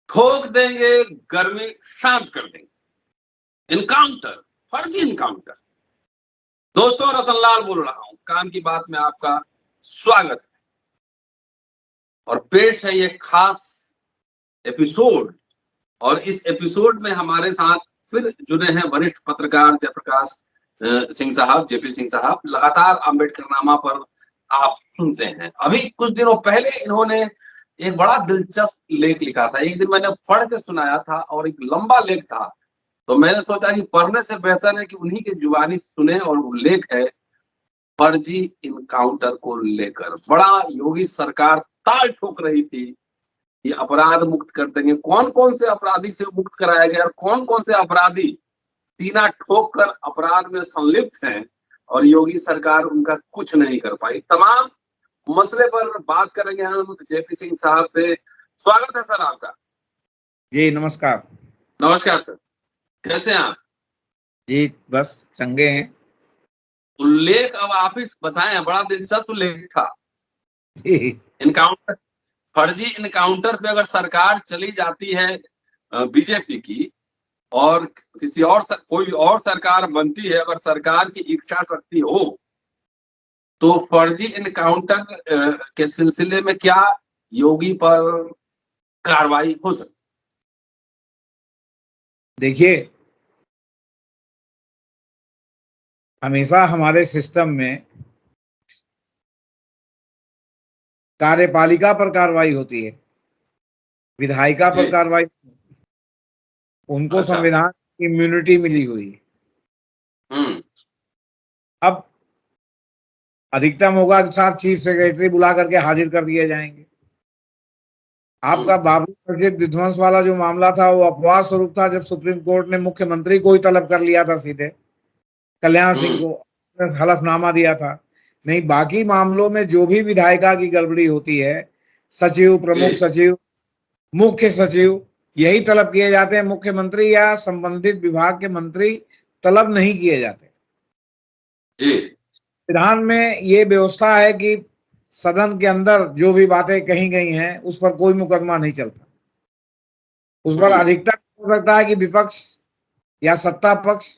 ठोक देंगे, गर्मी शांत कर देंगे। इनकाउंटर, फर्जी इनकाउंटर। दोस्तों, रतनलाल बोल रहा हूं, काम की बात में आपका स्वागत है और पेश है ये खास एपिसोड। और इस एपिसोड में हमारे साथ फिर जुड़े हैं वरिष्ठ पत्रकार जयप्रकाश सिंह साहब, जेपी सिंह साहब। लगातार अम्बेडकरनामा पर आप सुनते हैं। अभी कुछ दिनों पहले इन्होंने एक बड़ा दिलचस्प लेख लिखा था। एक दिन मैंने पढ़ के सुनाया था और एक लंबा लेख था, तो मैंने सोचा कि पढ़ने से बेहतर है कि उन्हीं की जुबानी सुने। और वो लेख है फर्जी इनकाउंटर को लेकर। बड़ा योगी सरकार ताल ठोक रही थी, ये अपराध मुक्त कर देंगे। कौन कौन से अपराधी से मुक्त कराया गया और कौन कौन से अपराधी सीना ठोक कर अपराध में संलिप्त हैं और योगी सरकार उनका कुछ नहीं कर पाई। तमाम मसले पर बात करेंगे हम जेपी सिंह साहब से। स्वागत है सर आपका। जी नमस्कार। नमस्कार सर, कैसे हैं आप? जी बस चंगे हैं। उल्लेख अब आप ही बताएं, बड़ा दिलचस्प उल्लेख था। जी इनकाउंटर, फर्जी इनकाउंटर पे अगर सरकार चली जाती है बीजेपी की, और किसी और कोई और सरकार बनती है, अगर सरकार की इच्छा शक्ति हो तो फर्जी इनकाउंटर के सिलसिले में क्या योगी पर कार्रवाई हो सकती? देखिए, हमेशा हमारे सिस्टम में कार्यपालिका पर कार्रवाई होती है, विधायिका पर कार्रवाई। उनको अच्छा। संविधान की इम्यूनिटी मिली हुई है। अब अधिकतम होगा कि साहब चीफ सेक्रेटरी बुला करके हाजिर कर दिए जाएंगे। आपका बाबरी मस्जिद विध्वंस वाला जो मामला था वो अपवाद स्वरूप था, जब सुप्रीम कोर्ट ने मुख्यमंत्री को ही तलब कर लिया था, सीधे कल्याण सिंह को हलफनामा दिया था। नहीं, बाकी मामलों में जो भी विधायिका की गड़बड़ी होती है, सचिव, प्रमुख सचिव, मुख्य सचिव, यही तलब किए जाते हैं। मुख्यमंत्री या संबंधित विभाग के मंत्री तलब नहीं किए जाते। संविधान में ये व्यवस्था है कि सदन के अंदर जो भी बातें कही गई हैं उस पर कोई मुकदमा नहीं चलता। उस पर अधिकतर हो सकता है कि विपक्ष या सत्ता पक्ष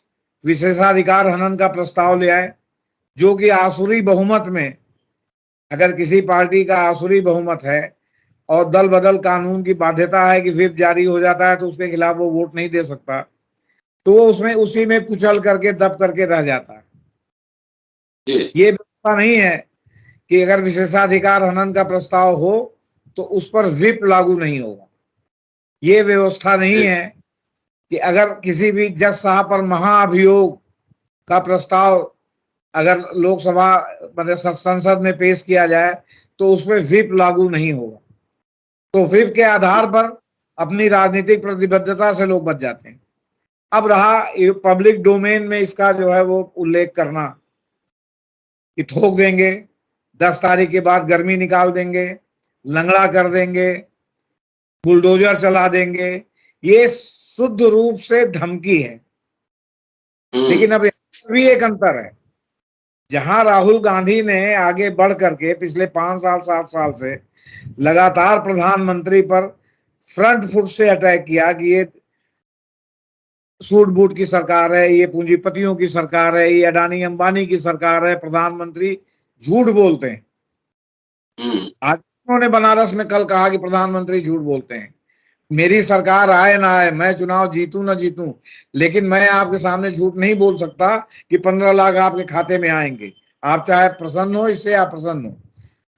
विशेषाधिकार हनन का प्रस्ताव ले आए, जो कि आसुरी बहुमत में, अगर किसी पार्टी का आसुरी बहुमत है और दल बदल कानून की बाध्यता है कि व्हिप जारी हो जाता है तो उसके खिलाफ वो वोट नहीं दे सकता, तो वो उसमें उसी में कुचल करके दब करके रह जाता है। ये व्यवस्था नहीं है कि अगर विशेषाधिकार हनन का प्रस्ताव हो तो उस पर व्हिप लागू नहीं होगा। ये व्यवस्था नहीं है कि अगर किसी भी जज साहब पर महाअभियोग का प्रस्ताव अगर लोकसभा मतलब संसद में पेश किया जाए तो उसमें व्हिप लागू नहीं होगा। तो व्हिप के आधार पर अपनी राजनीतिक प्रतिबद्धता से लोग बच जाते हैं। अब रहा पब्लिक डोमेन में इसका जो है वो उल्लेख करना कि ठोक देंगे, 10 तारीख के बाद गर्मी निकाल देंगे, लंगड़ा कर देंगे, बुलडोजर चला देंगे, ये शुद्ध रूप से धमकी है। लेकिन अब भी एक अंतर है। जहां राहुल गांधी ने आगे बढ़ करके पिछले 5 साल 7 साल से लगातार प्रधानमंत्री पर फ्रंट फुट से अटैक किया कि ये सूट बूट की सरकार है, ये पूंजीपतियों की सरकार है, ये अडानी अंबानी की सरकार है, प्रधानमंत्री झूठ बोलते हैं। आज उन्होंने बनारस में कल कहा कि प्रधानमंत्री झूठ बोलते हैं। मेरी सरकार आए ना आए, मैं चुनाव जीतूं ना जीतूं, लेकिन मैं आपके सामने झूठ नहीं बोल सकता कि 15 लाख आपके खाते में आएंगे। आप चाहे प्रसन्न हो इससे या प्रसन्न हो।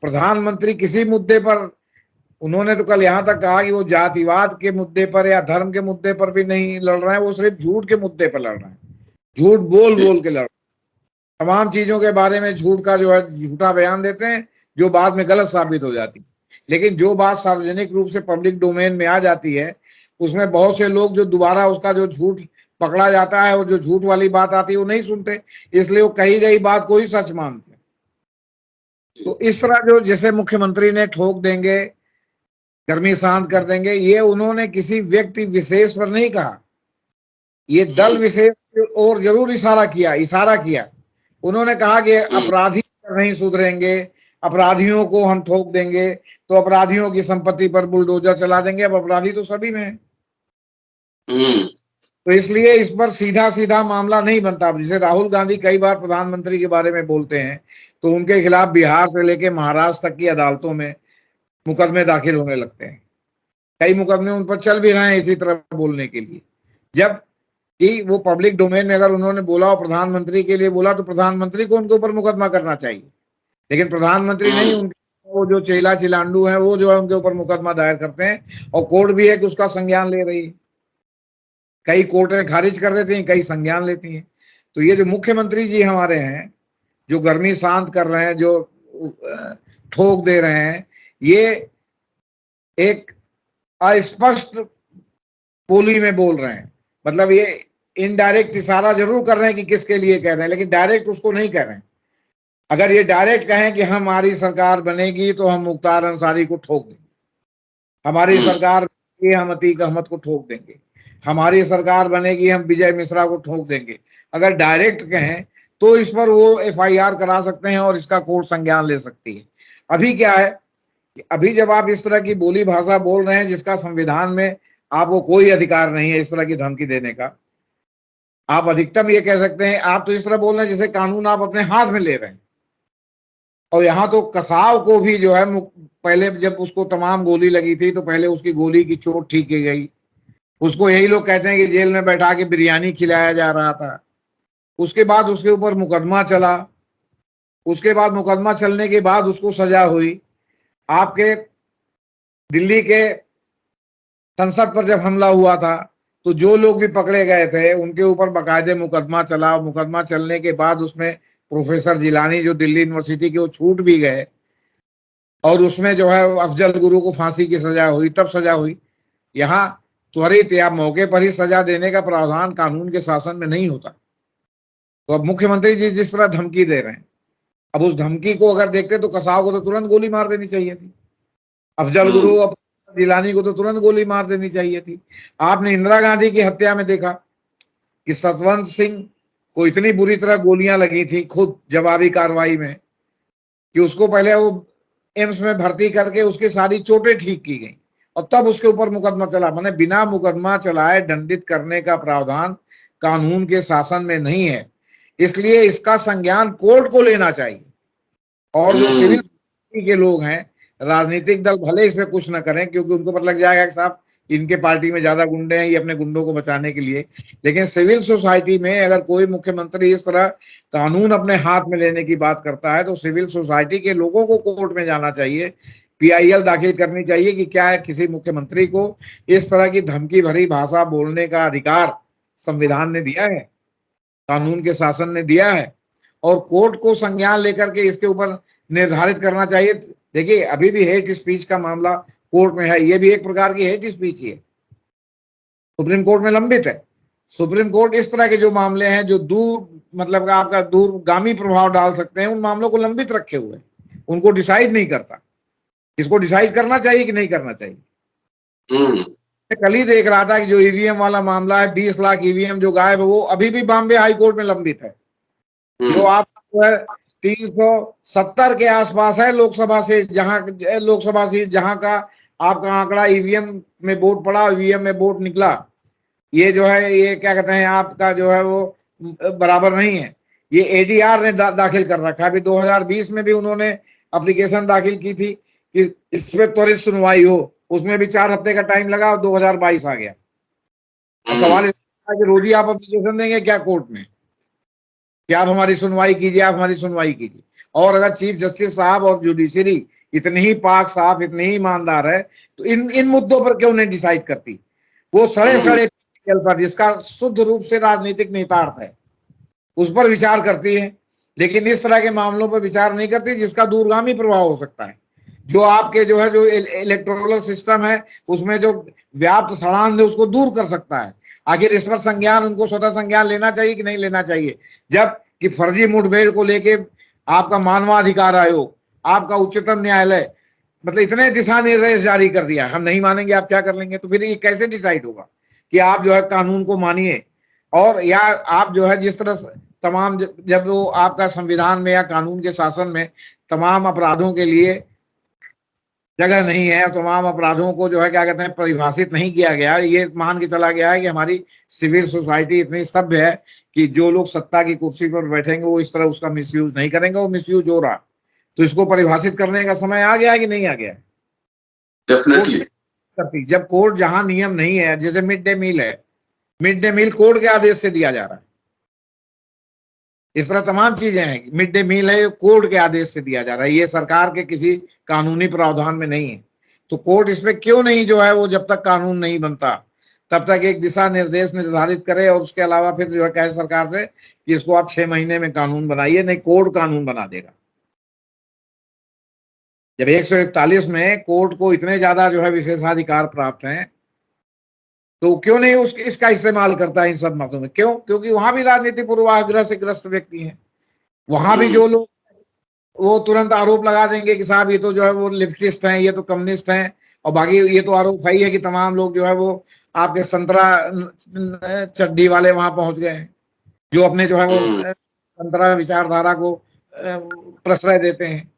प्रधानमंत्री किसी मुद्दे पर, उन्होंने तो कल यहां तक कहा कि वो जातिवाद के मुद्दे पर या धर्म के मुद्दे पर भी नहीं लड़ रहे हैं, वो सिर्फ झूठ के मुद्दे पर लड़ रहे हैं। झूठ बोल बोल के लड़ रहे हैं। तमाम चीजों के बारे में झूठ का जो है झूठा बयान देते हैं, जो बाद में गलत साबित हो जाती है। लेकिन जो बात सार्वजनिक रूप से पब्लिक डोमेन में आ जाती है, उसमें बहुत से लोग जो दोबारा उसका जो झूठ पकड़ा जाता है और जो झूठ वाली बात आती है वो नहीं सुनते, इसलिए वो कही गई बात को ही सच मानते। तो इस तरह जो जैसे मुख्यमंत्री ने ठोक देंगे, गर्मी शांत कर देंगे, ये उन्होंने किसी व्यक्ति विशेष पर नहीं कहा, ये दल विशेष और जरूर इशारा किया। उन्होंने कहा कि अपराधी नहीं सुधरेंगे, अपराधियों को हम ठोक देंगे तो अपराधियों की संपत्ति पर बुलडोजर चला देंगे। अब अपराधी तो सभी में है, तो इसलिए इस पर सीधा सीधा मामला नहीं बनता। जैसे राहुल गांधी कई बार प्रधानमंत्री के बारे में बोलते हैं तो उनके खिलाफ बिहार से लेके महाराष्ट्र तक की अदालतों में मुकदमे दाखिल होने लगते हैं। कई मुकदमे उन पर चल भी रहे हैं इसी तरह बोलने के लिए। जब कि वो पब्लिक डोमेन में अगर उन्होंने बोला और प्रधानमंत्री के लिए बोला तो प्रधानमंत्री को उनके ऊपर मुकदमा करना चाहिए, लेकिन प्रधानमंत्री नहीं, उनके वो जो चेला चिलांडू है वो जो है उनके ऊपर मुकदमा दायर करते हैं और कोर्ट भी है कि उसका संज्ञान ले रही है। कई कोर्टें खारिज कर देती हैं, कई संज्ञान लेती हैं। तो ये जो मुख्यमंत्री जी हमारे हैं जो गर्मी शांत कर रहे हैं, जो ठोक दे रहे हैं, ये एक अस्पष्ट बोली में बोल रहे हैं। मतलब ये इनडायरेक्ट इशारा जरूर कर रहे हैं कि किसके लिए कह रहे हैं, लेकिन डायरेक्ट उसको नहीं कह रहे हैं। अगर ये डायरेक्ट कहें कि हमारी सरकार बनेगी तो हम मुख्तार अंसारी को ठोक देंगे, हमारी सरकार बनेगी हम अतीक अहमद को ठोक देंगे, हमारी सरकार बनेगी हम विजय मिश्रा को ठोक देंगे, अगर डायरेक्ट कहें तो इस पर वो एफआईआर करा सकते हैं और इसका कोर्ट संज्ञान ले सकती है। अभी क्या है कि अभी जब आप इस तरह की बोली भाषा बोल रहे हैं जिसका संविधान में आपको कोई अधिकार नहीं है इस तरह की धमकी देने का, आप अधिकतम ये कह सकते हैं, आप तो इस तरह बोल रहे हैं जैसे कानून आप अपने हाथ में ले रहे हैं। और यहाँ तो कसाव को भी जो है पहले जब उसको तमाम गोली लगी थी तो पहले उसकी गोली की चोट ठीक की गई, उसको यही लोग कहते हैं कि जेल में बैठा के बिरयानी खिलाया जा रहा था। उसके बाद उसके ऊपर मुकदमा चला, उसके बाद मुकदमा चलने के बाद उसको सजा हुई। आपके दिल्ली के संसद पर जब हमला हुआ था तो जो लोग भी पकड़े गए थे उनके ऊपर बाकायदे मुकदमा चला। मुकदमा चलने के बाद उसमें प्रोफेसर जिलानी जो दिल्ली यूनिवर्सिटी के, वो छूट भी गए और उसमें जो है अफजल गुरु को फांसी की सजा हुई, तब सजा हुई। यहाँ त्वरित या मौके पर ही सजा देने का प्रावधान कानून के शासन में नहीं होता। तो अब मुख्यमंत्री जी जिस तरह धमकी दे रहे हैं, अब उस धमकी को अगर देखते तो कसाव को तो तुरंत गोली मार देनी चाहिए थी, अफजल गुरु और जिलानी को तो तुरंत गोली मार देनी चाहिए थी। आपने इंदिरा गांधी की हत्या में देखा कि सतवंत सिंह को इतनी बुरी तरह गोलियां लगी थी खुद जवाबी कार्रवाई में कि उसको पहले वो एम्स में भर्ती करके उसकी सारी चोटें ठीक की गई और तब उसके ऊपर मुकदमा चला। मैंने बिना मुकदमा चलाए दंडित करने का प्रावधान कानून के शासन में नहीं है, इसलिए इसका संज्ञान कोर्ट को लेना चाहिए। और जो सिविल के लोग हैं, राजनीतिक दल भले इसमें कुछ ना करें क्योंकि उनको पता लग जाएगा कि साहब इनके पार्टी में ज्यादा गुंडे हैं, ये अपने गुंडों को बचाने के लिए, लेकिन सिविल सोसाइटी में अगर कोई मुख्यमंत्री इस तरह कानून अपने हाथ में लेने की बात करता है तो सिविल सोसाइटी के लोगों को कोर्ट में जाना चाहिए, पीआईएल दाखिल करनी चाहिए कि क्या है किसी मुख्यमंत्री को इस तरह की धमकी भरी भाषा बोलने का अधिकार संविधान ने दिया है, कानून के शासन ने दिया है, और कोर्ट को संज्ञान लेकर के इसके ऊपर निर्धारित करना चाहिए। देखिए अभी भी हेट स्पीच का मामला कोर्ट में है, ये भी एक प्रकार की हेट स्पीच ही है, सुप्रीम कोर्ट में लंबित है। सुप्रीम कोर्ट इस तरह के जो मामले हैं जो दूर मतलब का आपका दूरगामी प्रभाव डाल सकते हैं उन मामलों को लंबित रखे हुए, उनको डिसाइड नहीं करता। इसको डिसाइड करना चाहिए कि नहीं करना चाहिए। कल ही देख रहा था कि जो ईवीएम वाला मामला है, 20 लाख ईवीएम जो गायब है, वो अभी भी बॉम्बे हाई कोर्ट में लंबित है। जो आप 370 के आसपास है लोकसभा से, जहां का आपका आंकड़ा ईवीएम में वोट पड़ा, ईवीएम में वोट निकला, ये जो है ये क्या कहते हैं आपका जो है वो बराबर नहीं है। ये एडीआर ने दाखिल कर रखा है। अभी 2020 में भी उन्होंने एप्लीकेशन दाखिल की थी कि इसमें त्वरित सुनवाई हो, उसमें भी 4 हफ्ते का टाइम लगा और 2022 आ गया। अब सवाल इस कि रोज ही आप एप्लीकेशन देंगे क्या कोर्ट में कि आप हमारी सुनवाई कीजिए, आप हमारी सुनवाई कीजिए। और अगर चीफ जस्टिस साहब और जुडिशरी इतनी ही पाक साफ, इतनी ही ईमानदार है तो इन मुद्दों पर क्यों नहीं डिसाइड करती? वो सड़े पर जिसका शुद्ध रूप से राजनीतिक निहितार्थ है उस पर विचार करती है, लेकिन इस तरह के मामलों पर विचार नहीं करती जिसका दूरगामी प्रभाव हो सकता है। जो आपके जो है जो इलेक्टोरल सिस्टम है उसमें जो व्याप्त सड़ांध है उसको दूर कर सकता है। आखिर इस पर संज्ञान उनको स्वतः संज्ञान लेना चाहिए कि नहीं लेना चाहिए? जब कि फर्जी मुठभेड़ को लेके आपका मानवाधिकार आयोग, आपका उच्चतम न्यायालय मतलब इतने दिशा निर्देश जारी कर दिया, हम नहीं मानेंगे आप क्या कर लेंगे, तो फिर ये कैसे डिसाइड होगा कि आप जो है कानून को मानिए? और या आप जो है जिस तरह तमाम जब वो आपका संविधान में या कानून के शासन में तमाम अपराधों के लिए जगह नहीं है, तमाम अपराधों को जो है क्या कहते हैं परिभाषित नहीं किया गया, ये मान के चला गया है कि हमारी सिविल सोसाइटी इतनी सभ्य है कि जो लोग सत्ता की कुर्सी पर बैठेंगे वो इस तरह उसका मिसयूज नहीं करेंगे, वो मिसयूज हो रहा, तो इसको परिभाषित करने का समय आ गया है कि नहीं आ गया है? डेफिनेटली। जब कोर्ट जहां नियम नहीं है, जैसे मिड डे मील है, मिड डे मील कोर्ट के आदेश से दिया जा रहा है, इस तरह तमाम चीजें हैं। मिड डे मील है कोर्ट के आदेश से दिया जा रहा है, ये सरकार के किसी कानूनी प्रावधान में नहीं है। तो कोर्ट इसमें क्यों नहीं जो है वो जब तक कानून नहीं बनता तब तक एक दिशा निर्देश निर्धारित करे, और उसके अलावा फिर जो है कहे सरकार से कि इसको आप 6 महीने में कानून बनाइए, नहीं कोर्ट कानून बना देगा। जब 141 में कोर्ट को इतने ज्यादा जो है विशेषाधिकार प्राप्त हैं, तो क्यों नहीं इसका इस्तेमाल करता है इन सब मतों में? क्यों? क्योंकि वहां भी राजनीति पूर्वाग्रह से ग्रस्त व्यक्ति हैं, वहां भी जो लोग वो तुरंत आरोप लगा देंगे कि साहब ये तो जो है वो लेफ्टिस्ट हैं, ये तो कम्युनिस्ट हैं, और बाकी ये तो आरोप है ही है कि तमाम लोग जो है वो आपके संतरा चड्डी वाले वहां पहुंच गए हैं, जो अपने जो है वो संतरा विचारधारा को प्रश्रय देते हैं।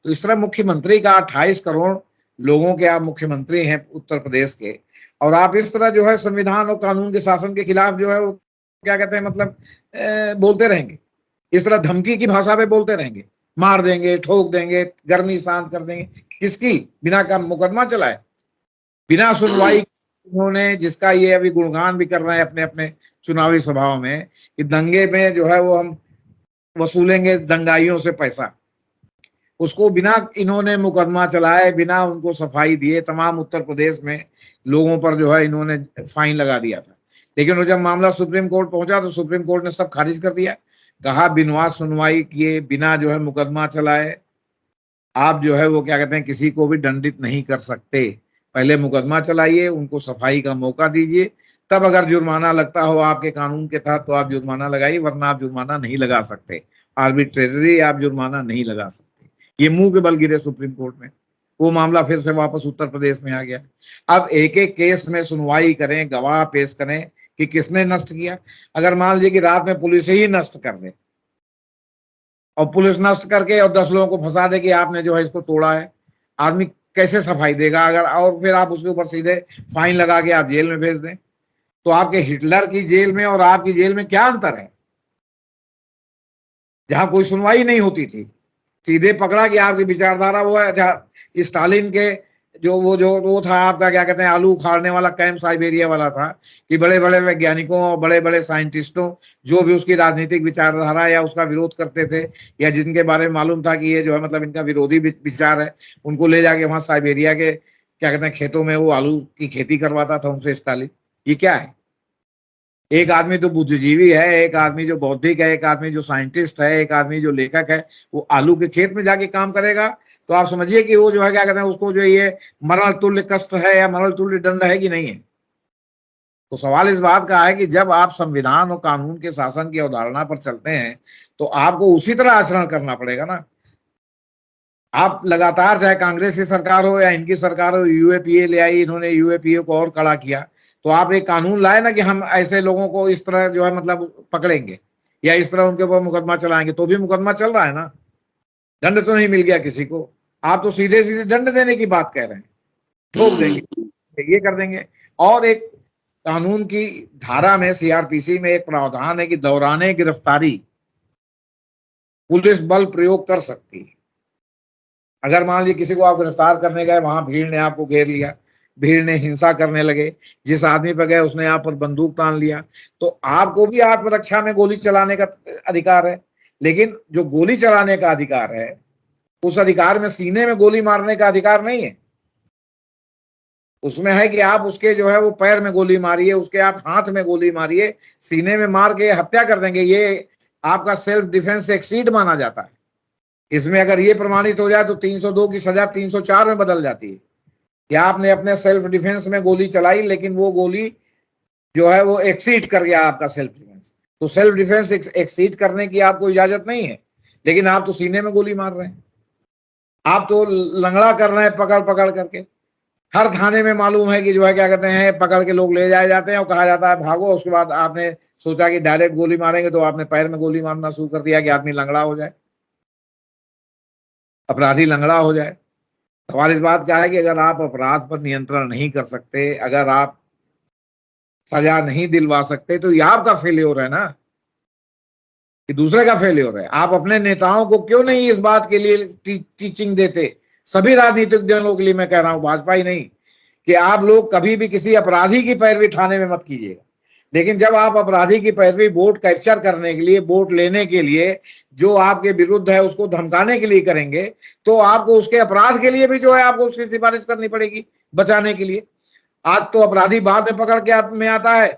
तो इस तरह मुख्यमंत्री का 28 करोड़ लोगों के आप मुख्यमंत्री हैं उत्तर प्रदेश के, और आप इस तरह जो है संविधान और कानून के शासन के खिलाफ जो है वो क्या कहते हैं मतलब बोलते रहेंगे, इस तरह धमकी की भाषा में बोलते रहेंगे, मार देंगे, ठोक देंगे, गर्मी शांत कर देंगे। किसकी? बिना का मुकदमा चलाए, बिना सुनवाई उन्होंने, जिसका ये अभी गुणगान भी कर रहे हैं अपने अपने चुनावी सभाओं में कि दंगे में जो है वो हम वसूलेंगे दंगाइयों से पैसा, उसको बिना इन्होंने मुकदमा चलाए, बिना उनको सफाई दिए, तमाम उत्तर प्रदेश में लोगों पर जो है इन्होंने फाइन लगा दिया था। लेकिन वो जब मामला सुप्रीम कोर्ट पहुंचा तो सुप्रीम कोर्ट ने सब खारिज कर दिया, कहा बिना सुनवाई किए, बिना जो है मुकदमा चलाए आप जो है वो क्या कहते हैं किसी को भी दंडित नहीं कर सकते। पहले मुकदमा चलाइए, उनको सफाई का मौका दीजिए, तब अगर जुर्माना लगता हो आपके कानून के तहत तो आप जुर्माना लगाइए, वरना आप जुर्माना नहीं लगा सकते, आर्बिट्रेटरी आप जुर्माना नहीं लगा सकते। ये मुंह के बल गिरे सुप्रीम कोर्ट में, वो मामला फिर से वापस उत्तर प्रदेश में आ गया। अब एक एक केस में सुनवाई करें, गवाह पेश करें कि किसने नष्ट किया। अगर मान लीजिए कि रात में पुलिस ही नष्ट कर दे, और पुलिस नष्ट करके और 10 लोगों को फंसा दे कि आपने जो है इसको तोड़ा है, आदमी कैसे सफाई देगा? अगर और फिर आप उसके ऊपर सीधे फाइन लगा के आप जेल में भेज दें, तो आपके हिटलर की जेल में और आपकी जेल में क्या अंतर है? जहां कोई सुनवाई नहीं होती थी, सीधे पकड़ा कि आपकी विचारधारा वो है। अच्छा, स्टालिन के जो वो था आपका क्या कहते हैं आलू उखाड़ने वाला कैंप साइबेरिया वाला था, कि बड़े बड़े वैज्ञानिकों और बड़े बड़े साइंटिस्टों जो भी उसकी राजनीतिक विचारधारा या उसका विरोध करते थे, या जिनके बारे में मालूम था कि ये जो है मतलब इनका विरोधी विचार है, उनको ले जाके वहां साइबेरिया के क्या कहते हैं खेतों में वो आलू की खेती करवाता था उनसे स्टालिन। ये क्या है? एक आदमी तो बुद्धिजीवी है, एक आदमी जो बौद्धिक है, एक आदमी जो साइंटिस्ट है, एक आदमी जो लेखक है, वो आलू के खेत में जाके काम करेगा, तो आप समझिए कि वो जो है क्या कहते हैं उसको जो ये मरण तुल्य कष्ट है या मरण तुल्य दंड है कि नहीं है। तो सवाल इस बात का है कि जब आप संविधान और कानून के शासन की अवधारणा पर चलते हैं तो आपको उसी तरह आचरण करना पड़ेगा ना। आप लगातार, चाहे कांग्रेस की सरकार हो या इनकी सरकार हो, यूएपीए ले आई, इन्होंने यूएपीए को और कड़ा किया, तो आप एक कानून लाए ना कि हम ऐसे लोगों को इस तरह जो है मतलब पकड़ेंगे या इस तरह उनके ऊपर मुकदमा चलाएंगे, तो भी मुकदमा चल रहा है ना, दंड तो नहीं मिल गया किसी को। आप तो सीधे सीधे दंड देने की बात कह रहे हैं, ठोक देंगे, ये कर देंगे। और एक कानून की धारा में, सीआरपीसी में एक प्रावधान है कि दौराने गिरफ्तारी पुलिस बल प्रयोग कर सकती है। अगर मान लीजिए किसी को आप गिरफ्तार करने गए, वहां भीड़ ने आपको घेर लिया, भीड़ ने हिंसा करने लगे, जिस आदमी पर गए उसने आप पर बंदूक तान लिया, तो आपको भी आत्मरक्षा में गोली चलाने का अधिकार है। लेकिन जो गोली चलाने का अधिकार है, उस अधिकार में सीने में गोली मारने का अधिकार नहीं है। उसमें है कि आप उसके जो है वो पैर में गोली मारिए, उसके आप हाथ में गोली मारिए, सीने में मार के हत्या कर देंगे, ये आपका सेल्फ डिफेंस एक्सीड माना जाता है। इसमें अगर ये प्रमाणित हो जाए तो 302 की सजा 304 में बदल जाती है कि आपने अपने सेल्फ डिफेंस में गोली चलाई, लेकिन वो गोली जो है वो एक्सीड कर गया आपका सेल्फ डिफेंस। तो सेल्फ डिफेंस एक्सीड करने की आपको इजाजत नहीं है, लेकिन आप तो सीने में गोली मार रहे हैं, आप तो लंगड़ा कर रहे हैं पकड़ पकड़ करके, हर थाने में मालूम है कि जो है क्या कहते हैं, पकड़ के लोग ले जाए जाते हैं और कहा जाता है भागो। उसके बाद आपने सोचा कि डायरेक्ट गोली मारेंगे, तो आपने पैर में गोली मारना शुरू कर दिया कि आदमी लंगड़ा हो जाए, अपराधी लंगड़ा हो जाए। सवाल इस बात का है कि अगर आप अपराध पर नियंत्रण नहीं कर सकते, अगर आप सजा नहीं दिलवा सकते, तो ये आपका फेल्योर है ना, कि दूसरे का फेल्योर है। आप अपने नेताओं को क्यों नहीं इस बात के लिए टीचिंग देते, सभी राजनीतिक दलों के लिए मैं कह रहा हूं, भाजपा ही नहीं, कि आप लोग कभी भी किसी अपराधी की पैरवी थाने में मत कीजिएगा। लेकिन जब आप अपराधी की पैरवी वोट कैप्चर करने के लिए, वोट लेने के लिए, जो आपके विरुद्ध है उसको धमकाने के लिए करेंगे, तो आपको उसके अपराध के लिए भी जो है आपको उसकी सिफारिश करनी पड़ेगी बचाने के लिए। आज तो अपराधी बाद में पकड़ के में आता है,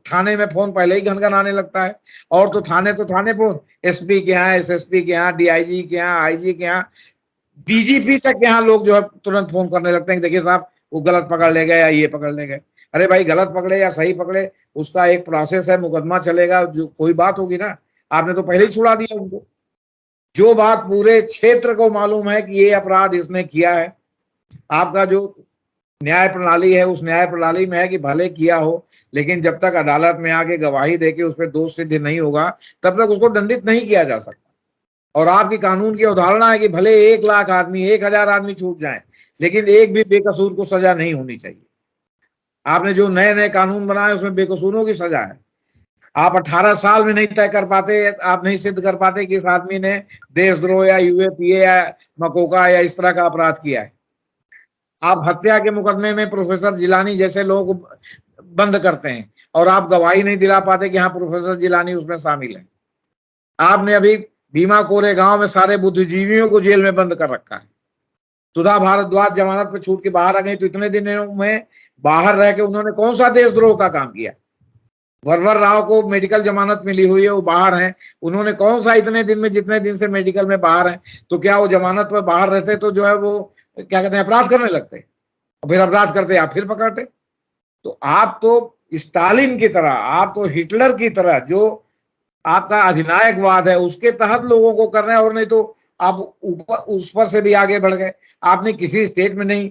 थाने में फोन पहले ही घनघनाने लगता है। और तो थाने फोन, एसपी के यहाँ, एसएसपी के यहाँ, डीआईजी के यहाँ, आईजी के यहाँ, डीजीपी तक के यहाँ लोग जो है तुरंत फोन करने लगते हैं कि देखिए साहब वो गलत पकड़ ले गए या ये पकड़ ले गए। अरे भाई, गलत पकड़े या सही पकड़े, उसका एक प्रोसेस है, मुकदमा चलेगा, जो कोई बात होगी ना। आपने तो पहले ही छुड़ा दिया उनको। जो बात पूरे क्षेत्र को मालूम है कि ये अपराध इसने किया है, आपका जो न्याय प्रणाली है उस न्याय प्रणाली में है कि भले किया हो, लेकिन जब तक अदालत में आके गवाही देके उस पर दोष सिद्ध नहीं होगा, तब तक उसको दंडित नहीं किया जा सकता। और आपकी कानून की अवधारणा है कि भले 1 लाख आदमी, 1,000 आदमी छूट जाए, लेकिन एक भी बेकसूर को सजा नहीं होनी चाहिए। आपने जो नए नए कानून बनाए उसमें बेकसूरों की सजा है। आप 18 साल में नहीं तय कर पाते, आप नहीं सिद्ध कर पाते कि इस आदमी ने देशद्रोह या यूएपीए या मकोका या इस तरह का अपराध किया है। आप हत्या के मुकदमे में प्रोफेसर जिलानी जैसे लोगों को बंद करते हैं और आप गवाही नहीं दिला पाते कि हाँ प्रोफेसर जिलानी उसमें शामिल है। आपने अभी भीमा कोरे गांव में सारे बुद्धिजीवियों को जेल में बंद कर रखा है। सुधा भारद्वाज जमानत पे छूट के बाहर आ गई, तो इतने दिनों में बाहर रह के उन्होंने कौन सा देशद्रोह का काम किया। वरवर राव को मेडिकल जमानत मिली हुई है, वो बाहर हैं, उन्होंने कौन सा इतने दिन में, जितने दिन से मेडिकल में बाहर हैं, तो क्या वो जमानत पर बाहर रहते तो जो है वो क्या कहते हैं अपराध करने लगते, और फिर अपराध करते आप फिर पकड़ते। तो आप तो स्टालिन की तरह, आप तो हिटलर की तरह, जो आपका अधिनायकवाद है उसके तहत लोगों को कर रहे हैं, और नहीं तो आप ऊपर उस पर से भी आगे बढ़ गए। आपने किसी स्टेट में नहीं,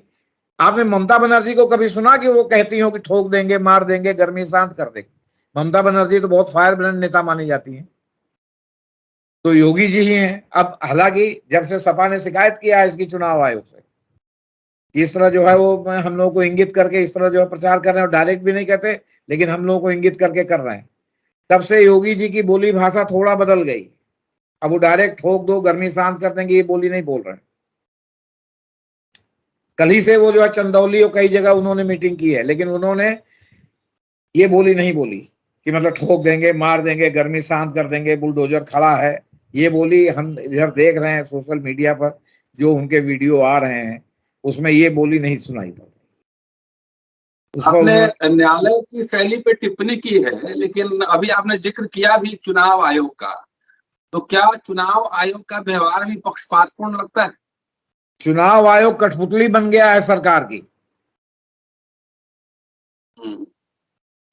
आपने ममता बनर्जी को कभी सुना कि वो कहती हो कि ठोक देंगे, मार देंगे, गर्मी शांत कर देंगे। ममता बनर्जी तो बहुत फायर ब्रांड नेता मानी जाती हैं। तो योगी जी ही हैं। अब हालांकि जब से सपा ने शिकायत किया है इसकी चुनाव आयोग से, इस तरह जो है वो हम लोगों को इंगित करके इस तरह जो है प्रचार कर रहे हैं, और डायरेक्ट भी नहीं कहते, लेकिन हम लोगों को इंगित करके कर रहे हैं, तब से योगी जी की बोली भाषा थोड़ा बदल गई। अब वो डायरेक्ट ठोक दो, गर्मी शांत कर देंगे, ये बोली नहीं बोल रहे हैं। कल ही से वो जो है चंदौली और कई जगह उन्होंने मीटिंग की है, लेकिन उन्होंने ये बोली नहीं बोली कि मतलब ठोक देंगे, मार देंगे, गर्मी शांत कर देंगे, बुलडोजर खड़ा है। ये बोली हम इधर देख रहे हैं सोशल मीडिया पर जो उनके वीडियो आ रहे हैं, उसमें ये बोली नहीं सुनाई पड़ रही। उस पर आपने उन्होंने न्यायालय की शैली पे टिप्पणी की है, लेकिन अभी आपने जिक्र किया भी चुनाव आयोग का, तो क्या चुनाव आयोग का व्यवहार भी पक्षपातपूर्ण लगता है? चुनाव आयोग कठपुतली बन गया है सरकार की।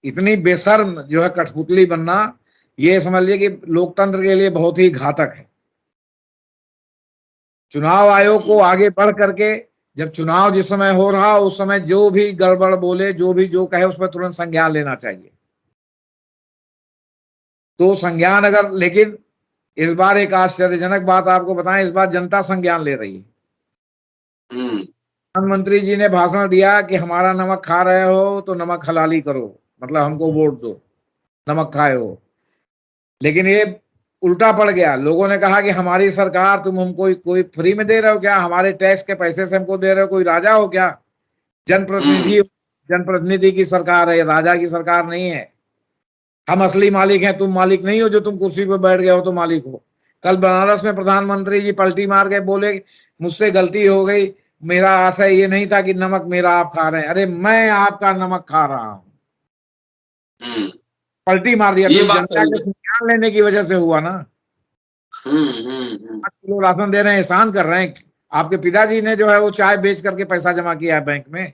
इतनी बेशर्म जो है कठपुतली बनना, ये समझ लीजिए कि लोकतंत्र के लिए बहुत ही घातक है। चुनाव आयोग को आगे बढ़ करके, जब चुनाव जिस समय हो रहा उस समय जो भी गड़बड़ बोले, जो भी जो कहे, उस पर तुरंत संज्ञान लेना चाहिए। तो संज्ञान अगर, लेकिन इस बार एक आश्चर्यजनक बात आपको बताएं, इस बार जनता संज्ञान ले रही है। प्रधानमंत्री जी ने भाषण दिया कि हमारा नमक खा रहे हो तो नमक हलाली करो, मतलब हमको वोट दो, नमक खाए हो। लेकिन ये उल्टा पड़ गया, लोगों ने कहा कि हमारी सरकार, तुम हमको कोई फ्री में दे रहे हो क्या, हमारे टैक्स के पैसे से हमको दे रहे हो, कोई राजा हो क्या, जनप्रतिनिधि, जनप्रतिनिधि की सरकार है, राजा की सरकार नहीं है। हम असली मालिक हैं, तुम मालिक नहीं हो, जो तुम कुर्सी पर बैठ गए हो तो मालिक हो। कल बनारस में प्रधानमंत्री जी पलटी मार के बोले मुझसे गलती हो गई, मेरा आशय ये नहीं था कि नमक मेरा आप खा रहे हैं। अरे मैं आपका नमक खा रहा हूं, पलटी मार दिया। तो ये ये बात जनता सही के है। संज्ञान लेने की वजह से हुआ ना। 5 किलो राशन दे रहे हैं, एहसान कर रहे हैं। आपके पिताजी ने जो है वो चाय बेच करके पैसा जमा किया है बैंक में,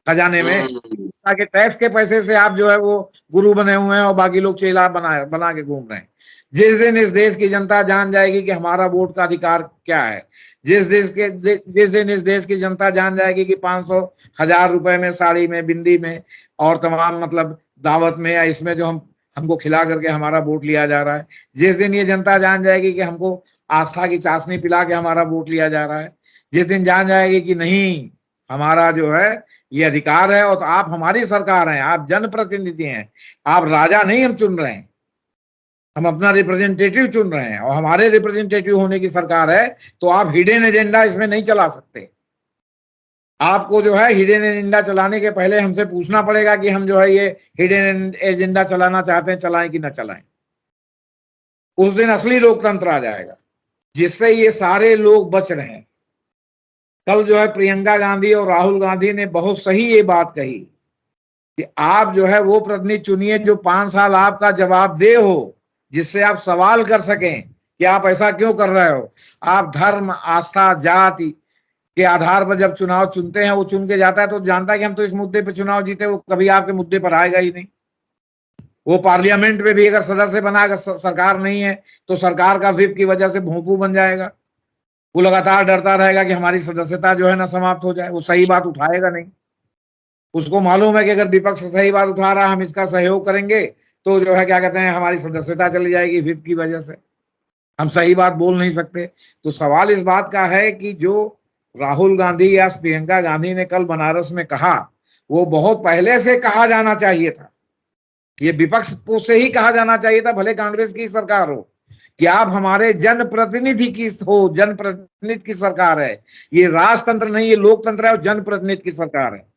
खजाने में, ताकि टैक्स के पैसे से आप जो है वो गुरु बने हुए हैं और बाकी लोग चेला बना के घूम रहे हैं। जिस दिन इस देश की जनता जान जाएगी कि हमारा वोट का अधिकार क्या है, जिस दिन इस देश की जनता जान जाएगी कि 500 1000 रुपए में साड़ी में बिंदी में और तमाम मतलब दावत में या इसमें जो हमको खिला करके हमारा वोट लिया जा रहा है, जिस दिन ये जनता जान जाएगी कि हमको आस्था की चाशनी पिला के हमारा वोट लिया जा रहा है, जिस दिन जान जाएगी कि नहीं हमारा जो है ये अधिकार है और तो आप हमारी सरकार हैं, आप जनप्रतिनिधि हैं, आप राजा नहीं हम चुन रहे हैं, हम अपना रिप्रेजेंटेटिव चुन रहे हैं और हमारे रिप्रेजेंटेटिव होने की सरकार है, तो आप हिडन एजेंडा इसमें नहीं चला सकते। आपको जो है हिडन एजेंडा चलाने के पहले हमसे पूछना पड़ेगा कि हम जो है ये हिडन एजेंडा चलाना चाहते हैं, चलाएं कि ना चलाएं। उस दिन असली लोकतंत्र आ जाएगा, जिससे ये सारे लोग बच रहे हैं। कल जो है प्रियंका गांधी और राहुल गांधी ने बहुत सही ये बात कही कि आप जो है वो प्रतिनिधि चुनिए जो 5 साल आपका जवाबदेह हो, जिससे आप सवाल कर सकें कि आप ऐसा क्यों कर रहे हो। आप धर्म आस्था जाति के आधार पर जब चुनाव चुनते हैं, वो चुन के जाता है तो जानता है कि हम तो इस मुद्दे पर चुनाव जीते, वो कभी आपके मुद्दे पर आएगा ही नहीं। वो पार्लियामेंट में भी अगर सदस्य बना, अगर सरकार नहीं है तो सरकार का व्हिप की वजह से भोंपू बन जाएगा। वो लगातार डरता रहेगा कि हमारी सदस्यता जो है ना समाप्त हो जाए, वो सही बात उठाएगा नहीं। उसको मालूम है कि अगर विपक्ष सही बात उठा रहा है, हम इसका सहयोग करेंगे तो जो है क्या कहते हैं हमारी सदस्यता चली जाएगी व्हिप की वजह से, हम सही बात बोल नहीं सकते। तो सवाल इस बात का है कि जो राहुल गांधी या प्रियंका गांधी ने कल बनारस में कहा, वो बहुत पहले से कहा जाना चाहिए था। ये विपक्ष को से ही कहा जाना चाहिए था, भले कांग्रेस की सरकार हो, कि आप हमारे जनप्रतिनिधि की हो, जनप्रतिनिधि की सरकार है। ये राजतंत्र नहीं, ये लोकतंत्र है और जनप्रतिनिधि की सरकार है।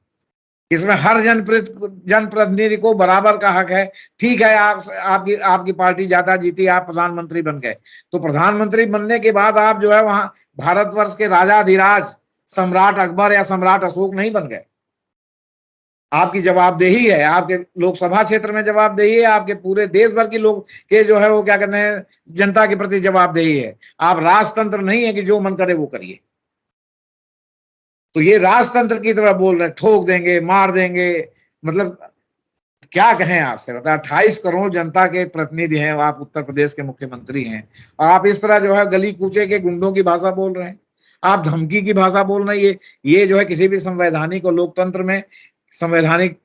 इसमें हर जनप्रतिनिधि को बराबर का हक है। ठीक है, आपकी पार्टी ज्यादा जीती, आप प्रधानमंत्री बन गए, तो प्रधानमंत्री बनने के बाद आप जो है वहां भारतवर्ष के राजाधिराज सम्राट अकबर या सम्राट अशोक नहीं बन गए। आपकी जवाबदेही है, आपके लोकसभा क्षेत्र में जवाबदेही है, आपके पूरे देश भर की लोग के जो है वो क्या कहते हैं जनता के प्रति जवाबदेही है। आप राजतंत्र नहीं है कि जो मन करे वो करिए। तो ये राजतंत्र की तरह बोल रहे, ठोक देंगे, मार देंगे, मतलब क्या कहें आपसे। बताया 28 करोड़ जनता के प्रतिनिधि हैं, आप उत्तर प्रदेश के मुख्यमंत्री हैं, आप इस तरह जो है गली कूचे के गुंडों की भाषा बोल रहे हैं, आप धमकी की भाषा बोल रहे हैं। ये जो है किसी भी संवैधानिक और लोकतंत्र में, संवैधानिक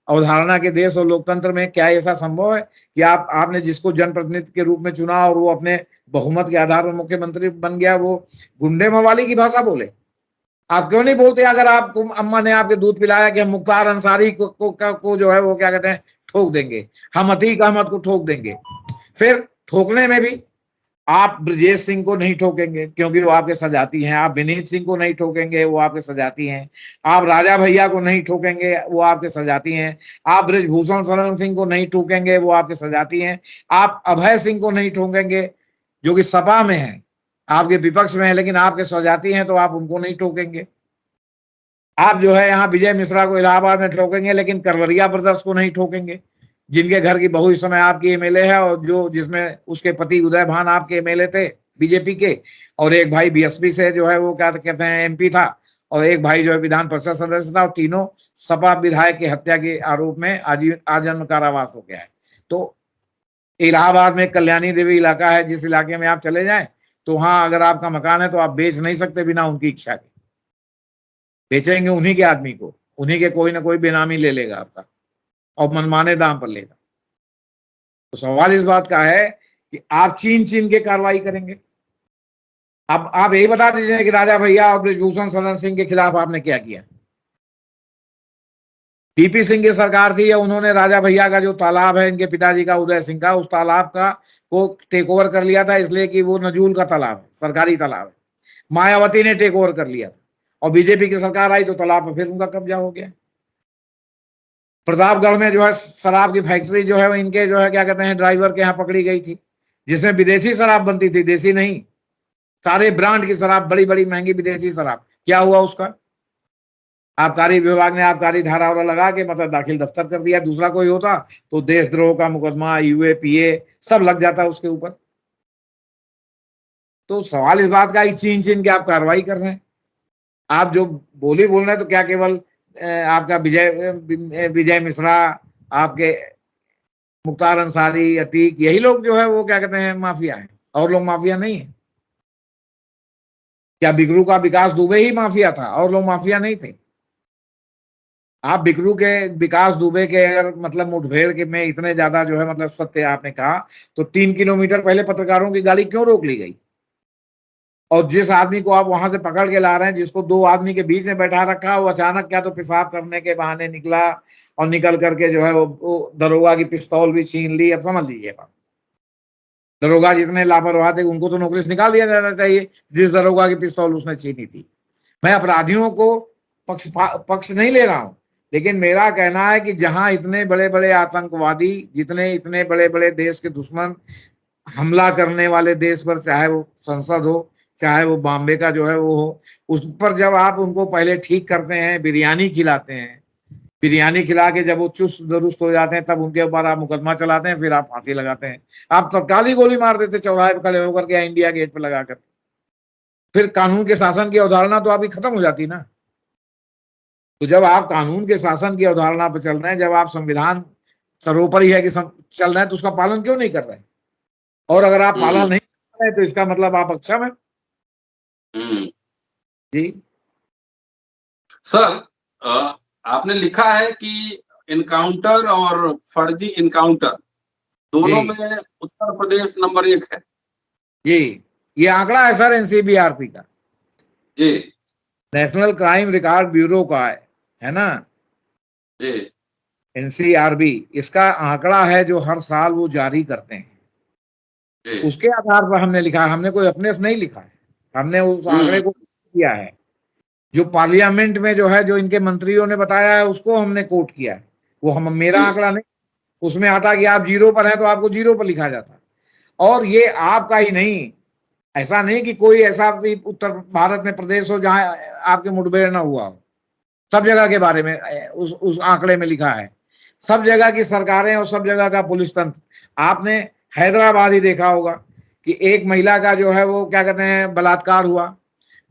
अवधारणा के देश और लोकतंत्र में क्या ऐसा संभव है कि आपने जिसको जनप्रतिनिधि के रूप में चुना और वो अपने बहुमत के आधार पर मुख्यमंत्री बन गया, वो गुंडे मवाली की भाषा बोले। आप क्यों नहीं बोलते अगर आपको अम्मा ने आपके दूध पिलाया कि हम मुख्तार अंसारी को जो है वो क्या कहते हैं ठोक देंगे, हम अतीक अहमद को ठोक देंगे। फिर ठोकने में भी आप ब्रजेश सिंह को नहीं ठोकेंगे क्योंकि वो आपके सजाती हैं, आप विनीत सिंह को नहीं ठोकेंगे, वो आपके सजाती हैं, आप राजा भैया को नहीं ठोकेंगे, वो आपके सजाती हैं, आप ब्रजभूषण शरण सिंह को नहीं ठोकेंगे, वो आपके सजाती हैं, आप अभय सिंह को नहीं ठोकेंगे जो कि सपा में है, आपके विपक्ष में है, लेकिन आपके सजाती हैं, तो आप उनको नहीं ठोकेंगे। आप जो है यहाँ विजय मिश्रा को इलाहाबाद में ठोकेंगे, लेकिन करवरिया ब्रदर्स को नहीं ठोकेंगे, जिनके घर की बहू इस समय आपकी एमएलए है और जो जिसमें उसके पति उदय भान आपके एमएलए थे बीजेपी के, और एक भाई बीएसपी से जो है वो क्या कहते हैं एमपी था, और एक भाई जो है विधान परिषद सदस्य था, और तीनों सपा विधायक की हत्या के आरोप में आजीवन कारावास हो गया है। तो इलाहाबाद में कल्याणी देवी इलाका है, जिस इलाके में आप चले जाएं तो वहां अगर आपका मकान है तो आप बेच नहीं सकते बिना उनकी इच्छा के। बेचेंगे उन्हीं के आदमी को, उन्हीं के कोई ना कोई बेनामी ले लेगा आपका और मनमाने दाम पर लेगा। तो सवाल इस बात का है कि आप चीन चीन के कार्रवाई करेंगे। अब आप यही बता दीजिए कि राजा भैया और ब्रजभूषण शरण सिंह के खिलाफ आपने क्या किया। पीपी सिंह की सरकार थी या उन्होंने राजा भैया का जो तालाब है इनके पिताजी का उदय सिंह का, उस तालाब का वो टेक ओवर कर लिया था, इसलिए कि वो नजूल का तालाब है, सरकारी तालाब है। मायावती ने टेक ओवर कर लिया था और बीजेपी की सरकार आई तो तालाब पर फिर उनका कब्जा हो गया। प्रतापगढ़ में जो है शराब की फैक्ट्री जो है इनके जो है क्या कहते हैं ड्राइवर के यहाँ पकड़ी गई थी, जिसमें विदेशी शराब बनती थी, देसी नहीं, सारे ब्रांड की शराब, बड़ी बड़ी महंगी विदेशी शराब। क्या हुआ उसका? आबकारी विभाग ने आबकारी धारा लगा के मतलब दाखिल दफ्तर कर दिया। दूसरा कोई होता तो देशद्रोह का मुकदमा, यूएपीए सब लग जाता उसके ऊपर। तो सवाल इस बात का चीन चीन के आप कार्रवाई कर रहे हैं। आप जो बोली बोल रहे हैं तो क्या केवल आपका विजय मिश्रा, आपके मुख्तार अंसारी, अतीक, यही लोग जो है वो क्या कहते हैं माफिया है, और लोग माफिया नहीं है? क्या बिकरू का विकास दुबे ही माफिया था और लोग माफिया नहीं थे? आप बिकरू के विकास दुबे के अगर मतलब मुठभेड़ के में इतने ज्यादा जो है मतलब सत्य आपने कहा, तो 3 किलोमीटर पहले पत्रकारों की गाड़ी क्यों रोक ली गई? और जिस आदमी को आप वहां से पकड़ के ला रहे हैं, जिसको 2 आदमी के बीच में बैठा रखा, वो अचानक क्या तो पेशाब करने के बहाने निकला और निकल करके जो है वो दरोगा की पिस्तौल भी छीन ली। अब समझ लीजिए बात, दरोगा जितने लापरवाह थे उनको तो नौकरी से निकाल दिया जाना चाहिए, जिस दरोगा की पिस्तौल उसने छीनी थी। मैं अपराधियों को पक्ष नहीं ले रहा हूं, लेकिन मेरा कहना है कि जहां इतने बड़े बड़े आतंकवादी, जितने इतने बड़े बड़े देश के दुश्मन हमला करने वाले देश पर, चाहे वो संसद हो, चाहे वो बॉम्बे का जो है वो हो, उस पर जब आप उनको पहले ठीक करते हैं, बिरयानी खिलाते हैं, बिरयानी खिला के जब वो चुस्त दुरुस्त हो जाते हैं, तब उनके ऊपर आप मुकदमा चलाते हैं, फिर आप फांसी लगाते हैं। आप तत्काल ही गोली मार देते चौराहे पर खड़े होकर के, इंडिया गेट पर लगा कर। फिर कानून के शासन की अवधारणा तो आपकी खत्म हो जाती ना। तो जब आप कानून के शासन की अवधारणा पर चल रहे हैं, जब आप संविधान सर्वोपरि है कि चल रहे हैं, तो उसका पालन क्यों नहीं कर रहे हैं? और अगर आप पालन नहीं कर रहे हैं तो इसका मतलब आप अक्षम है। जी सर, आपने लिखा है कि इनकाउंटर और फर्जी इनकाउंटर दोनों जी में उत्तर प्रदेश नंबर 1 है। जी, ये आंकड़ा है सर एनसीबीआरपी का, जी नेशनल क्राइम रिकॉर्ड ब्यूरो का है ना, जी एनसीआरबी, इसका आंकड़ा है जो हर साल वो जारी करते हैं। जी। उसके आधार पर हमने लिखा है, हमने कोई अपने से नहीं लिखा है, हमने उस आंकड़े को किया है। जो पार्लियामेंट में जो है, जो इनके मंत्रियों ने बताया है, उसको हमने कोट किया है। वो हम मेरा जी आंकड़ा नहीं। उसमें आता कि आप 0 पर हैं तो आपको 0 पर लिखा जाता। और ये आपका ही नहीं, ऐसा नहीं कि कोई ऐसा भी उत्तर भारत में प्रदेश हो जहां आपके मुठभेड़ ना हुआ हो। सब जगह के बारे में उस आंकड़े में लिखा है। सब जगह की सरकारें और सब जगह का पुलिस तंत्र। आपने हैदराबाद ही देखा होगा कि एक महिला का जो है वो क्या कहते हैं बलात्कार हुआ।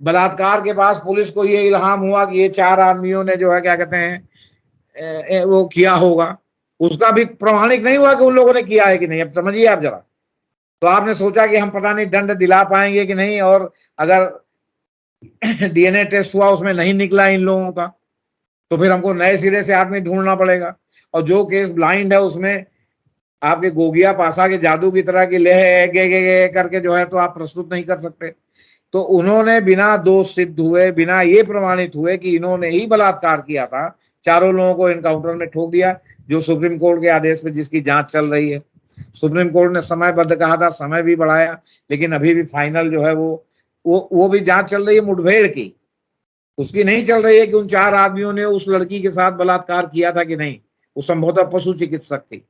बलात्कार के पास पुलिस को ये इल्हाम हुआ कि ये 4 आदमियों ने जो है क्या कहते हैं वो किया होगा। उसका भी प्रमाणिक नहीं हुआ कि उन लोगों ने किया है कि नहीं। अब समझिए आप जरा। तो आपने सोचा कि हम पता नहीं दंड दिला पाएंगे कि नहीं, और अगर डीएनए टेस्ट हुआ उसमें नहीं निकला इन लोगों का, तो फिर हमको नए सिरे से आदमी ढूंढना पड़ेगा। और जो केस ब्लाइंड है उसमें आपके गोगिया पासा के जादू की तरह की ले गे करके जो है तो आप प्रस्तुत नहीं कर सकते। तो उन्होंने बिना दोष सिद्ध हुए, बिना ये प्रमाणित हुए कि इन्होंने ही बलात्कार किया था, चारों लोगों को एनकाउंटर में ठोक दिया, जो सुप्रीम कोर्ट के आदेश पे जिसकी जांच चल रही है। सुप्रीम कोर्ट ने समयबद्ध कहा था, समय भी बढ़ाया, लेकिन अभी भी फाइनल जो है वो भी जांच चल रही है मुठभेड़ की। उसकी नहीं चल रही है कि उन 4 आदमियों ने उस लड़की के साथ बलात्कार किया था कि नहीं। वो संभवतः पशु चिकित्सक थी,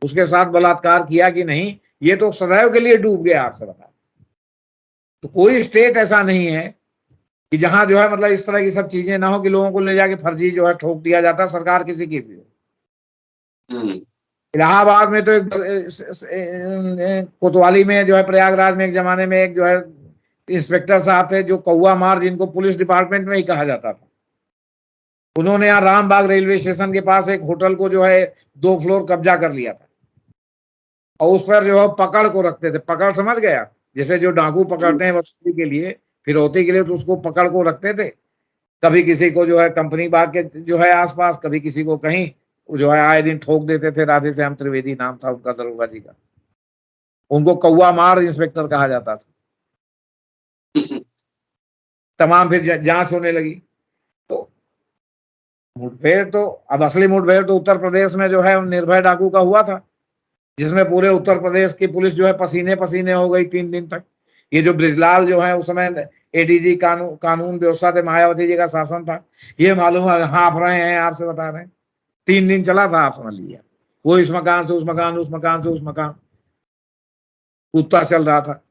उसके साथ बलात्कार किया कि नहीं, ये तो सदैव के लिए डूब गया। आपसे बता, तो कोई स्टेट ऐसा नहीं है कि जहां जो है मतलब इस तरह की सब चीजें ना हो कि लोगों को ले जाके फर्जी जो है ठोक दिया जाता, सरकार किसी की भी हो। इलाहाबाद में तो एक कोतवाली में जो है, प्रयागराज में एक जमाने में एक जो है इंस्पेक्टर साहब थे, जो कौआ मार, जिनको पुलिस डिपार्टमेंट में ही कहा जाता था। उन्होंने यहाँ रामबाग रेलवे स्टेशन के पास एक होटल को जो है 2 फ्लोर कब्जा कर लिया था, और उस पर जो है पकड़ को रखते थे। पकड़ समझ गया, जैसे जो डाकू पकड़ते हैं वसूली के लिए, फिरौती के लिए, तो उसको पकड़ को रखते थे। कभी किसी को जो है कंपनी बाग के जो है आसपास, कभी किसी को कहीं, जो है आए दिन ठोक देते थे। राधे श्याम त्रिवेदी नाम था उनका, दरोगा जी का। उनको कौआ मार इंस्पेक्टर कहा जाता था। तमाम फिर जांच होने लगी। तो मुठभेड़ तो, अब असली मुठभेड़ तो उत्तर प्रदेश में जो है निर्भय डाकू का हुआ था, जिसमें पूरे उत्तर प्रदेश की पुलिस जो है पसीने पसीने हो गई 3 दिन तक। ये जो ब्रिजलाल जो है उस समय एडीजी कानून व्यवस्था थे, मायावती जी का शासन था, ये मालूम है हाँफ रहे हैं, आपसे बता रहे हैं। 3 दिन चला था, आप समझ लीजिए। वो इस मकान से उस मकान, उस मकान से उस मकान कूदता चल रहा था।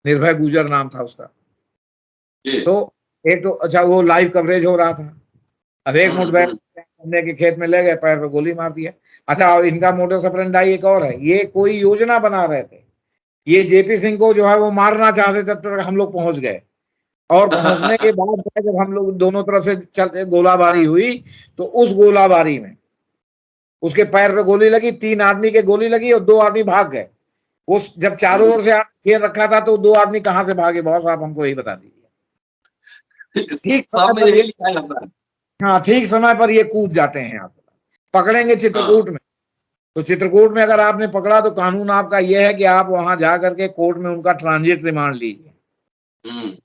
निर्भय गुजर नाम था उसका। तो एक तो अच्छा वो लाइव कवरेज हो रहा था। अब एक मुठभेड़ करने के खेत में ले गए, पैर पे गोली मार दिया। अच्छा, और इनका मोटो ऑपरेंडी एक और है, ये कोई योजना बना रहे थे। ये जेपी सिंह को जो है वो मारना चाहते थे, तब तक हम लोग पहुंच गए। और पहुंचने के बाद जब हम लोग दोनों तरफ से चलते गोलाबारी हुई, तो उस गोलाबारी में उसके पैर पे गोली लगी, 3 आदमी के गोली लगी और 2 आदमी भाग गए। उस जब चारों ओर से घेर रखा था, तो 2 आदमी कहां से भागे बॉस, आप हमको यही बता दीजिए। ठीक सब में समय पर, यही लिखा जाता है। हाँ ठीक समय पर ये कूद जाते हैं आप, पकड़ेंगे हाँ। चित्रकूट में। तो चित्रकूट में अगर आपने पकड़ा तो कानून आपका यह है कि आप वहां जा करके कोर्ट में उनका ट्रांजिट रिमांड लीजिए। हम्म।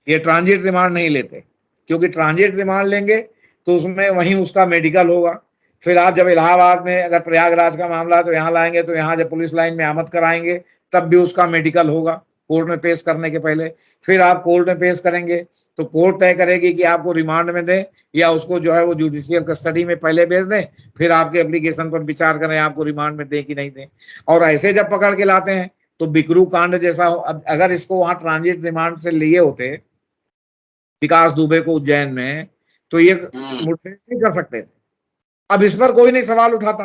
ये ट्रांजिट रिमांड नहीं लेते, क्योंकि ट्रांजिट रिमांड लेंगे तो उसमें वहीं उसका मेडिकल होगा। फिर आप जब इलाहाबाद में अगर प्रयागराज का मामला है तो यहाँ लाएंगे, तो यहाँ जब पुलिस लाइन में आमद कराएंगे तब भी उसका मेडिकल होगा कोर्ट में पेश करने के पहले। फिर आप कोर्ट में पेश करेंगे तो कोर्ट तय करेगी कि आपको रिमांड में दें या उसको जो है वो जुडिशियल कस्टडी में पहले भेज दें, फिर आपके एप्लीकेशन पर विचार करें आपको रिमांड में दें कि नहीं दें। और ऐसे जब पकड़ के लाते हैं तो बिकरू कांड जैसा हो, अगर इसको वहां ट्रांजिट रिमांड से लिए होते विकास दुबे को उज्जैन में, तो ये हम्म। मुठभेड़ नहीं कर सकते थे। अब इस पर कोई नहीं सवाल उठाता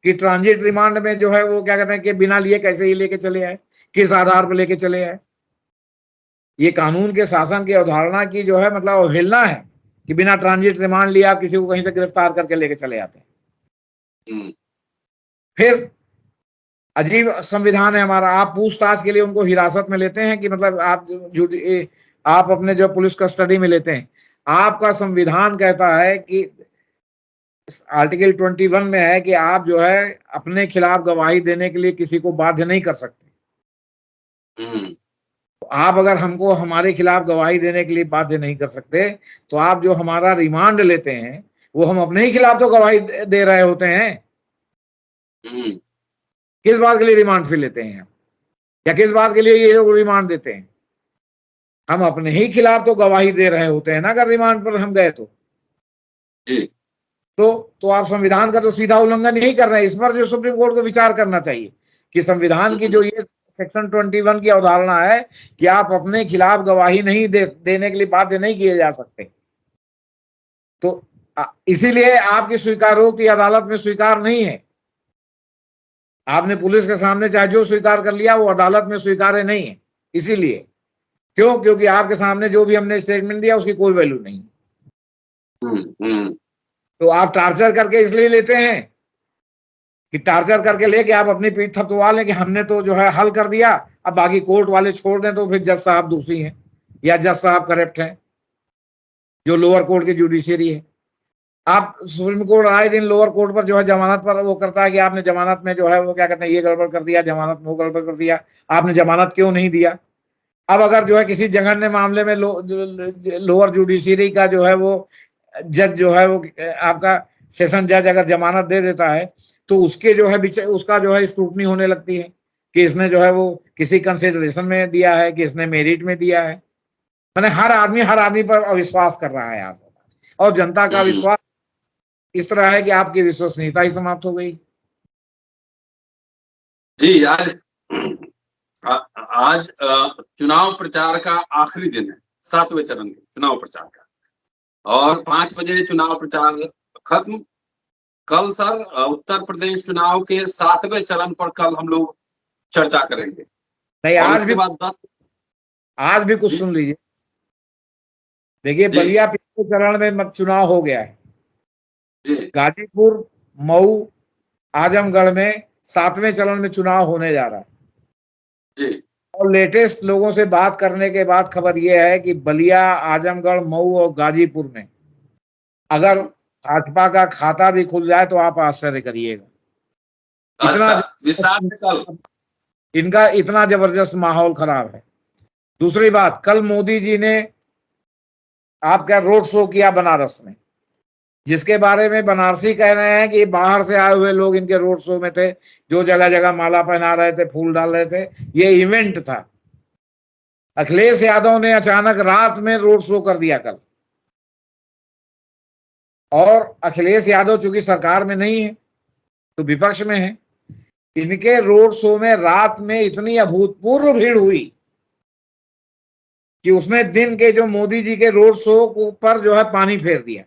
कि ट्रांजिट रिमांड में जो है वो क्या कहते हैं कि बिना लिए कैसे ही लेके चले आए, किस आधार पर लेके चले आए। ये कानून के शासन की अवधारणा की जो है मतलब अवहेलना है कि बिना ट्रांजिट रिमांड लिए आप किसी को कहीं से गिरफ्तार करके लेके चले आते हैं। हम्म। फिर अजीब संविधान है हमारा, आप पूछताछ के लिए उनको हिरासत में लेते हैं कि मतलब आप अपने जो पुलिस कस्टडी में लेते हैं। आपका संविधान कहता है कि आर्टिकल 21 में है कि आप जो है अपने खिलाफ गवाही देने के लिए किसी को बाध्य नहीं कर सकते। हम्म। तो आप अगर हमको हमारे खिलाफ गवाही देने के लिए बाध्य नहीं कर सकते, तो आप जो हमारा रिमांड लेते हैं वो हम अपने ही खिलाफ तो गवाही दे रहे होते हैं। हम्म। किस बात के लिए रिमांड फिर लेते हैं या किस बात के लिए ये लोग रिमांड देते हैं? हम अपने ही खिलाफ तो गवाही दे रहे होते हैं ना अगर रिमांड पर हम गए तो। जी। तो आप संविधान का तो सीधा उल्लंघन यही कर रहे हैं। इस पर जो सुप्रीम कोर्ट को विचार करना चाहिए कि संविधान की जो ये सेक्शन 21 की अवधारणा है कि आप अपने खिलाफ गवाही नहीं देने के लिए बाध्य नहीं किए जा सकते, तो इसीलिए आपकी स्वीकारोक्ति अदालत में स्वीकार नहीं है। आपने पुलिस के सामने चाहे जो स्वीकार कर लिया वो अदालत में स्वीकार्य नहीं है। इसीलिए क्यों? क्योंकि आपके सामने जो भी हमने स्टेटमेंट दिया उसकी कोई वैल्यू नहीं है। हम्म। हम्म। तो आप टार्चर करके इसलिए लेते हैं कि टार्चर करके लेके आप अपनी पीठ थपथपा लें कि हमने तो जो है हल कर दिया, अब बाकी कोर्ट वाले छोड़ दें तो फिर जज साहब दोषी हैं या जज साहब करप्ट हैं, जो लोअर कोर्ट की जुडिशियरी है। आप सुप्रीम कोर्ट आए दिन लोअर कोर्ट पर जो है जमानत पर वो करता है कि आपने जमानत में जो है वो क्या कहते हैं ये गड़बड़ कर दिया, जमानत में वो गड़बड़ कर दिया, आपने जमानत क्यों नहीं दिया। अब अगर जो है किसी जघन्य मामले में लोअर जुडिशियरी का जो है वो जज जो है वो आपका सेशन जज अगर जमानत दे देता है तो उसके जो है उसका जो है स्क्रूटनी होने लगती है कि इसने जो है वो किसी कंसिडरेशन में दिया है कि इसने मेरिट में दिया है। मैंने हर आदमी पर अविश्वास कर रहा है आज, और जनता का हम्म। विश्वास इस तरह है कि आपकी विश्वसनीयता ही समाप्त हो गई। जी। आज चुनाव प्रचार का आखिरी दिन है, 7वें चरण के चुनाव प्रचार का, और 5 बजे चुनाव प्रचार खत्म। कल सर उत्तर प्रदेश चुनाव के 7वें चरण पर कल हम लोग चर्चा करेंगे, नहीं, और उसके बाद 10। आज भी कुछ जी। सुन लीजिए। देखिए जी। बलिया पिछले चरण में चुनाव हो गया है, जी। गाजीपुर, मऊ, आजमगढ़ में 7वें चरण में चुनाव होने जा रहा है। जी। और लेटेस्ट लोगों से बात करने के बाद खबर यह है कि बलिया, आजमगढ़, मऊ और गाजीपुर में अगर भाजपा का खाता भी खुल जाए तो आप आश्चर्य करिएगा। इतना अच्छा, विस्तार से कल। इनका इतना जबरदस्त माहौल खराब है। दूसरी बात, कल मोदी जी ने आपका रोड शो किया बनारस में, जिसके बारे में बनारसी कह रहे हैं कि बाहर से आए हुए लोग इनके रोड शो में थे, जो जगह जगह माला पहना रहे थे, फूल डाल रहे थे, ये इवेंट था। अखिलेश यादव ने अचानक रात में रोड शो कर दिया कल, और अखिलेश यादव चूंकि सरकार में नहीं है तो विपक्ष में है। इनके रोड शो में रात में इतनी अभूतपूर्व भीड़ हुई कि उसने दिन के जो मोदी जी के रोड शो पर जो है पानी फेर दिया।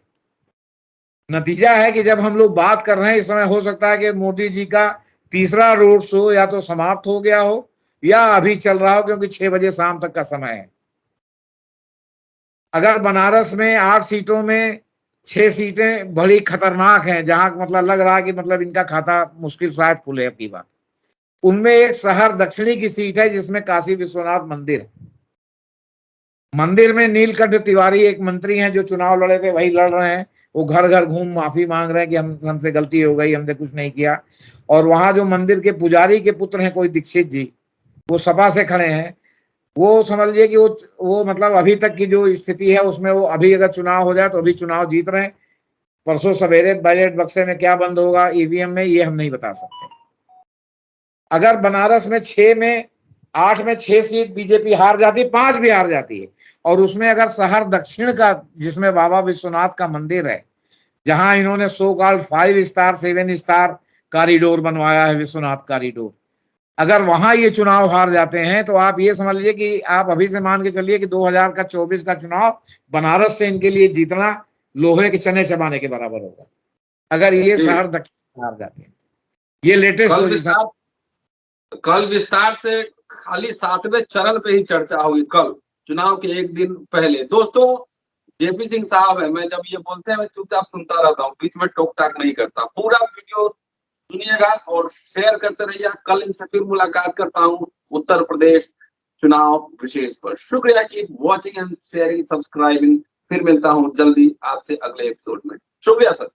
नतीजा है कि जब हम लोग बात कर रहे हैं इस समय हो सकता है कि मोदी जी का तीसरा रोड शो या तो समाप्त हो गया हो या अभी चल रहा हो, क्योंकि 6 बजे शाम तक का समय है। अगर बनारस में 8 सीटों में 6 सीटें बड़ी खतरनाक हैं, जहां मतलब लग रहा है कि मतलब इनका खाता मुश्किल शायद खुले अब की बात, उनमें एक शहर दक्षिणी की सीट है जिसमें काशी विश्वनाथ मंदिर है। मंदिर में नीलकंठ तिवारी एक मंत्री हैं जो चुनाव लड़े थे, वही लड़ रहे हैं। वो घर घर घूम माफी मांग रहे हैं कि हमसे गलती हो गई, हमने कुछ नहीं किया। और वहां जो मंदिर के पुजारी के पुत्र हैं कोई दीक्षित जी, वो सभा से खड़े हैं। वो समझ लीजिए कि वो मतलब अभी तक की जो स्थिति है उसमें वो अभी अगर चुनाव हो जाए तो अभी चुनाव जीत रहे हैं। परसों सवेरे बैलेट बक्से में क्या बंद होगा ईवीएम में, ये हम नहीं बता सकते। अगर बनारस में 6 में 8 में 6 सीट बीजेपी हार जाती, 5 भी हार जाती है, और उसमें अगर शहर दक्षिण का जिसमें बाबा विश्वनाथ का मंदिर है, जहां इन्होंने so called 5 star 7 star corridor बनवाया है, विश्वनाथ कॉरिडोर, अगर वहां ये चुनाव हार जाते हैं तो आप ये समझ लीजिए कि आप अभी से मान के चलिए कि 2024 का चुनाव बनारस से इनके लिए जीतना लोहे के चने चबाने के बराबर होगा, अगर ये जी। शहर दक्षिण हार जाते हैं। ये लेटेस्ट कल पोजीशन। विस्तार कल विस्तार से खाली 7वें चरण पे ही चर्चा हुई, कल चुनाव के एक दिन पहले। दोस्तों, जेपी सिंह साहब है, मैं जब ये बोलते हैं मैं चुपचाप सुनता रहता हूँ, बीच में टोक टाक नहीं करता। पूरा वीडियो सुनिएगा और शेयर करते रहिए। कल इनसे फिर मुलाकात करता हूँ उत्तर प्रदेश चुनाव विशेष पर। शुक्रिया की वॉचिंग एंड शेयरिंग सब्सक्राइबिंग। फिर मिलता हूँ जल्दी आपसे अगले एपिसोड में। शुक्रिया सर।